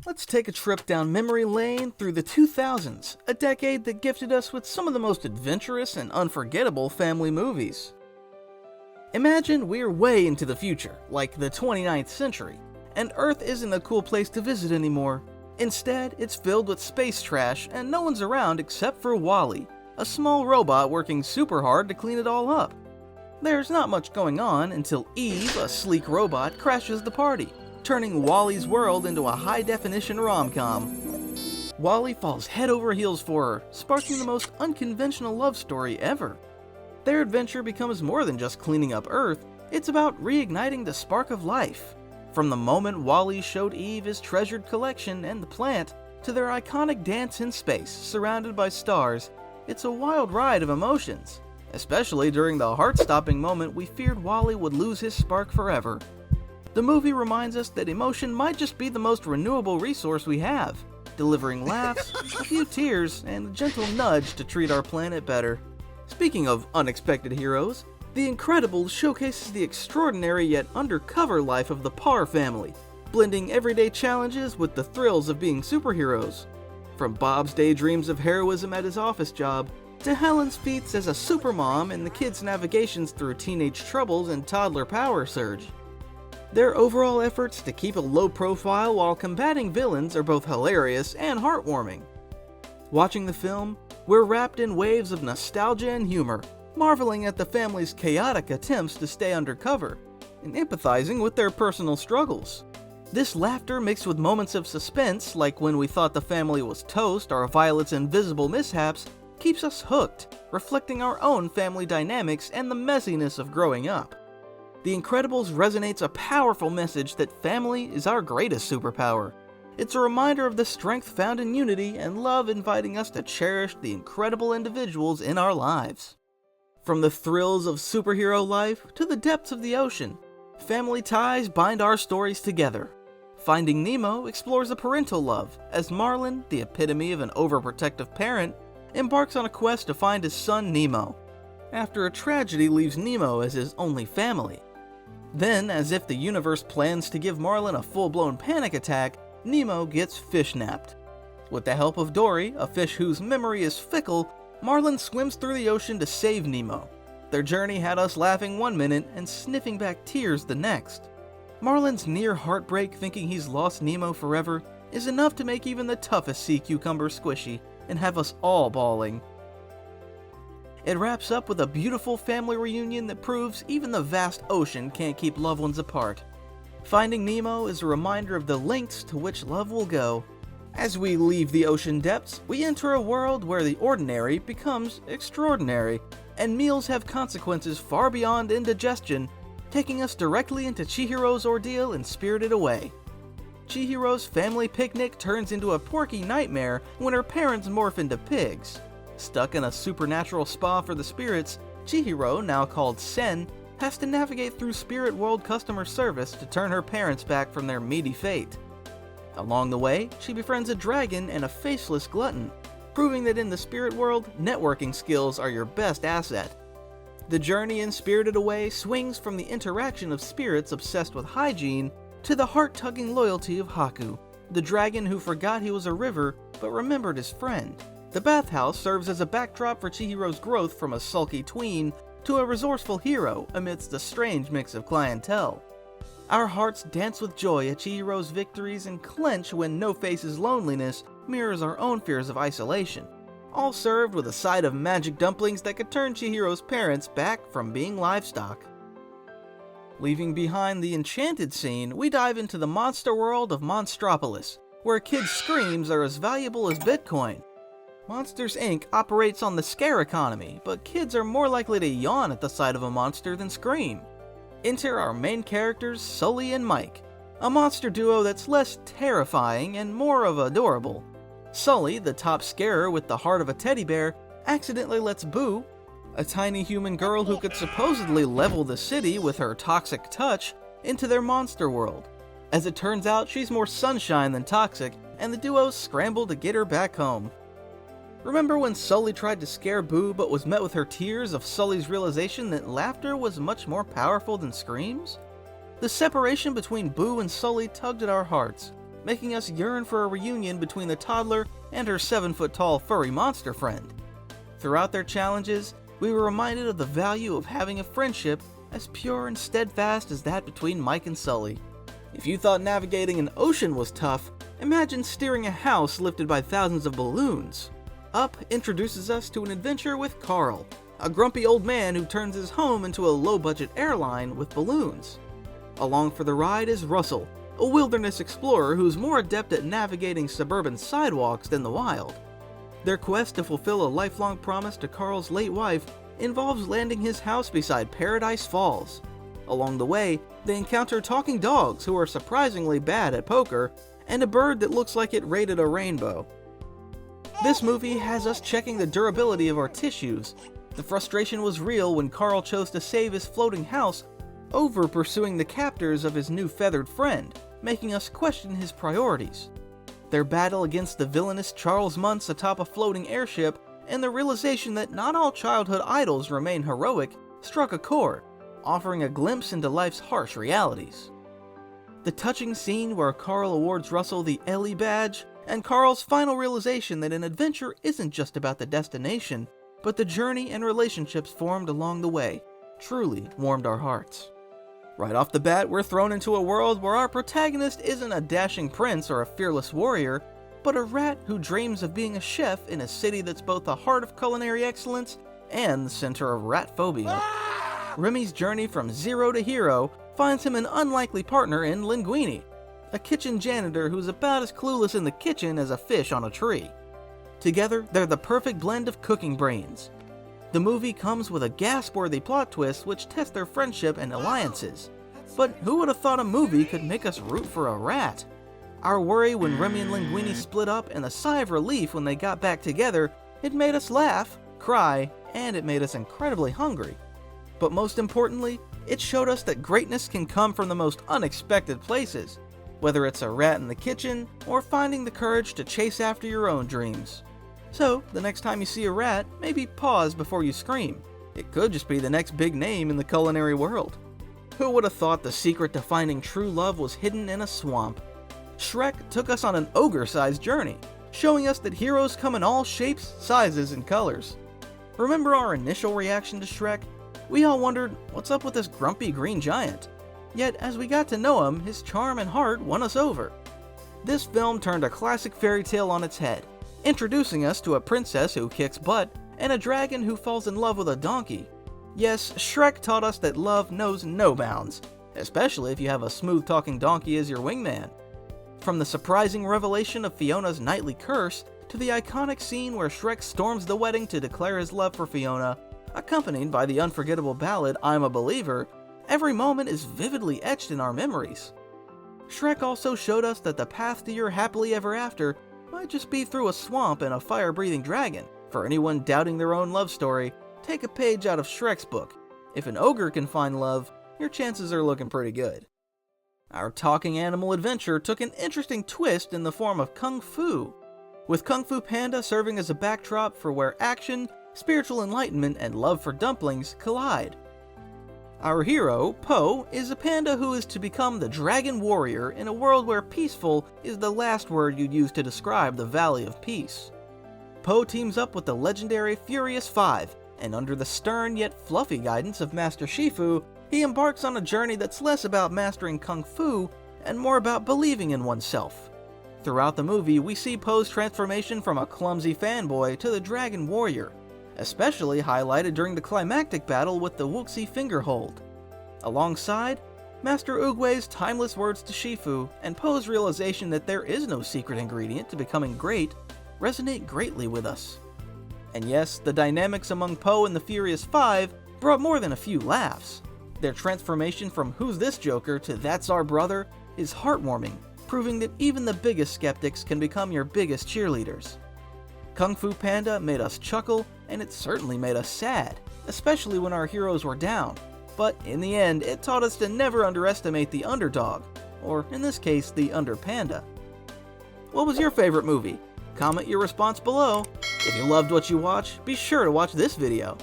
Let's take a trip down memory lane through the 2000s, a decade that gifted us with some of the most adventurous and unforgettable family movies. Imagine we're way into the future, like the 29th century, and Earth isn't a cool place to visit anymore. Instead, it's filled with space trash and no one's around except for Wall-E, a small robot working super hard to clean it all up. There's not much going on until Eve, a sleek robot, crashes the party, turning Wall-E's world into a high-definition rom-com. Wall-E falls head over heels for her, sparking the most unconventional love story ever. Their adventure becomes more than just cleaning up Earth, it's about reigniting the spark of life. From the moment Wall-E showed Eve his treasured collection and the plant, to their iconic dance in space, surrounded by stars, it's a wild ride of emotions. Especially during the heart-stopping moment we feared Wall-E would lose his spark forever. The movie reminds us that emotion might just be the most renewable resource we have, delivering laughs, a few tears, and a gentle nudge to treat our planet better. Speaking of unexpected heroes, The Incredibles showcases the extraordinary yet undercover life of the Parr family, blending everyday challenges with the thrills of being superheroes. From Bob's daydreams of heroism at his office job, to Helen's feats as a supermom and the kids' navigations through teenage troubles and toddler power surge. Their overall efforts to keep a low profile while combating villains are both hilarious and heartwarming. Watching the film, we're wrapped in waves of nostalgia and humor, marveling at the family's chaotic attempts to stay undercover, and empathizing with their personal struggles. This laughter mixed with moments of suspense, like when we thought the family was toast or Violet's invisible mishaps, keeps us hooked, reflecting our own family dynamics and the messiness of growing up. The Incredibles resonates a powerful message that family is our greatest superpower. It's a reminder of the strength found in unity and love, inviting us to cherish the incredible individuals in our lives. From the thrills of superhero life to the depths of the ocean, family ties bind our stories together. Finding Nemo explores a parental love, as Marlin, the epitome of an overprotective parent, embarks on a quest to find his son Nemo, after a tragedy leaves Nemo as his only family. Then, as if the universe plans to give Marlin a full-blown panic attack, Nemo gets fish-napped. With the help of Dory, a fish whose memory is fickle, Marlin swims through the ocean to save Nemo. Their journey had us laughing one minute and sniffing back tears the next. Marlin's near heartbreak thinking he's lost Nemo forever is enough to make even the toughest sea cucumber squishy and have us all bawling. It wraps up with a beautiful family reunion that proves even the vast ocean can't keep loved ones apart. Finding Nemo is a reminder of the lengths to which love will go. As we leave the ocean depths, we enter a world where the ordinary becomes extraordinary, and meals have consequences far beyond indigestion, taking us directly into Chihiro's ordeal in Spirited Away. Chihiro's family picnic turns into a porky nightmare when her parents morph into pigs. Stuck in a supernatural spa for the spirits, Chihiro, now called Sen, has to navigate through Spirit World customer service to turn her parents back from their meaty fate. Along the way, she befriends a dragon and a faceless glutton, proving that in the spirit world, networking skills are your best asset. The journey in Spirited Away swings from the interaction of spirits obsessed with hygiene to the heart-tugging loyalty of Haku, the dragon who forgot he was a river but remembered his friend. The bathhouse serves as a backdrop for Chihiro's growth from a sulky tween to a resourceful hero amidst a strange mix of clientele. Our hearts dance with joy at Chihiro's victories and clench when No-Face's loneliness mirrors our own fears of isolation, all served with a side of magic dumplings that could turn Chihiro's parents back from being livestock. Leaving behind the enchanted scene, we dive into the monster world of Monstropolis, where kids' screams are as valuable as Bitcoin. Monsters Inc. operates on the scare economy, but kids are more likely to yawn at the sight of a monster than scream. Enter our main characters, Sully and Mike, a monster duo that's less terrifying and more of adorable. Sully, the top scarer with the heart of a teddy bear, accidentally lets Boo, a tiny human girl who could supposedly level the city with her toxic touch, into their monster world. As it turns out, she's more sunshine than toxic, and the duo scramble to get her back home. Remember when Sully tried to scare Boo but was met with her tears of Sully's realization that laughter was much more powerful than screams? The separation between Boo and Sully tugged at our hearts, making us yearn for a reunion between the toddler and her 7-foot-tall furry monster friend. Throughout their challenges, we were reminded of the value of having a friendship as pure and steadfast as that between Mike and Sully. If you thought navigating an ocean was tough, imagine steering a house lifted by thousands of balloons. Up introduces us to an adventure with Carl, a grumpy old man who turns his home into a low-budget airline with balloons. Along for the ride is Russell, a wilderness explorer who's more adept at navigating suburban sidewalks than the wild. Their quest to fulfill a lifelong promise to Carl's late wife involves landing his house beside Paradise Falls. Along the way, they encounter talking dogs who are surprisingly bad at poker, and a bird that looks like it raided a rainbow. This movie has us checking the durability of our tissues. The frustration was real when Carl chose to save his floating house over pursuing the captors of his new feathered friend, making us question his priorities. Their battle against the villainous Charles Muntz atop a floating airship and the realization that not all childhood idols remain heroic struck a chord, offering a glimpse into life's harsh realities. The touching scene where Carl awards Russell the Ellie badge, and Carl's final realization that an adventure isn't just about the destination, but the journey and relationships formed along the way, truly warmed our hearts. Right off the bat, we're thrown into a world where our protagonist isn't a dashing prince or a fearless warrior, but a rat who dreams of being a chef in a city that's both the heart of culinary excellence and the center of rat phobia. Remy's journey from zero to hero finds him an unlikely partner in Linguini, a kitchen janitor who's about as clueless in the kitchen as a fish on a tree. Together, they're the perfect blend of cooking brains. The movie comes with a gasp-worthy plot twist which tests their friendship and alliances. But who would have thought a movie could make us root for a rat? Our worry when Remy and Linguini split up and a sigh of relief when they got back together, it made us laugh, cry, and it made us incredibly hungry. But most importantly, it showed us that greatness can come from the most unexpected places, whether it's a rat in the kitchen or finding the courage to chase after your own dreams. So, the next time you see a rat, maybe pause before you scream. It could just be the next big name in the culinary world. Who would have thought the secret to finding true love was hidden in a swamp? Shrek took us on an ogre-sized journey, showing us that heroes come in all shapes, sizes, and colors. Remember our initial reaction to Shrek? We all wondered, what's up with this grumpy green giant? Yet, as we got to know him, his charm and heart won us over. This film turned a classic fairy tale on its head, introducing us to a princess who kicks butt and a dragon who falls in love with a donkey. Yes, Shrek taught us that love knows no bounds, especially if you have a smooth-talking donkey as your wingman. From the surprising revelation of Fiona's nightly curse to the iconic scene where Shrek storms the wedding to declare his love for Fiona, accompanied by the unforgettable ballad I'm a Believer, every moment is vividly etched in our memories. Shrek also showed us that the path to your happily ever after might just be through a swamp and a fire-breathing dragon. For anyone doubting their own love story, take a page out of Shrek's book. If an ogre can find love, your chances are looking pretty good. Our talking animal adventure took an interesting twist in the form of Kung Fu, with Kung Fu Panda serving as a backdrop for where action, spiritual enlightenment, and love for dumplings collide. Our hero, Po, is a panda who is to become the Dragon Warrior in a world where peaceful is the last word you'd use to describe the Valley of Peace. Po teams up with the legendary Furious Five, and under the stern yet fluffy guidance of Master Shifu, he embarks on a journey that's less about mastering Kung Fu and more about believing in oneself. Throughout the movie, we see Po's transformation from a clumsy fanboy to the Dragon Warrior, especially highlighted during the climactic battle with the Wuxi Fingerhold. Alongside, Master Oogway's timeless words to Shifu and Po's realization that there is no secret ingredient to becoming great resonate greatly with us. And yes, the dynamics among Po and the Furious Five brought more than a few laughs. Their transformation from "Who's this Joker?" to "That's our brother" is heartwarming, proving that even the biggest skeptics can become your biggest cheerleaders. Kung Fu Panda made us chuckle, and it certainly made us sad, especially when our heroes were down. But in the end, it taught us to never underestimate the underdog, or in this case, the under panda. What was your favorite movie? Comment your response below. If you loved what you watched, be sure to watch this video.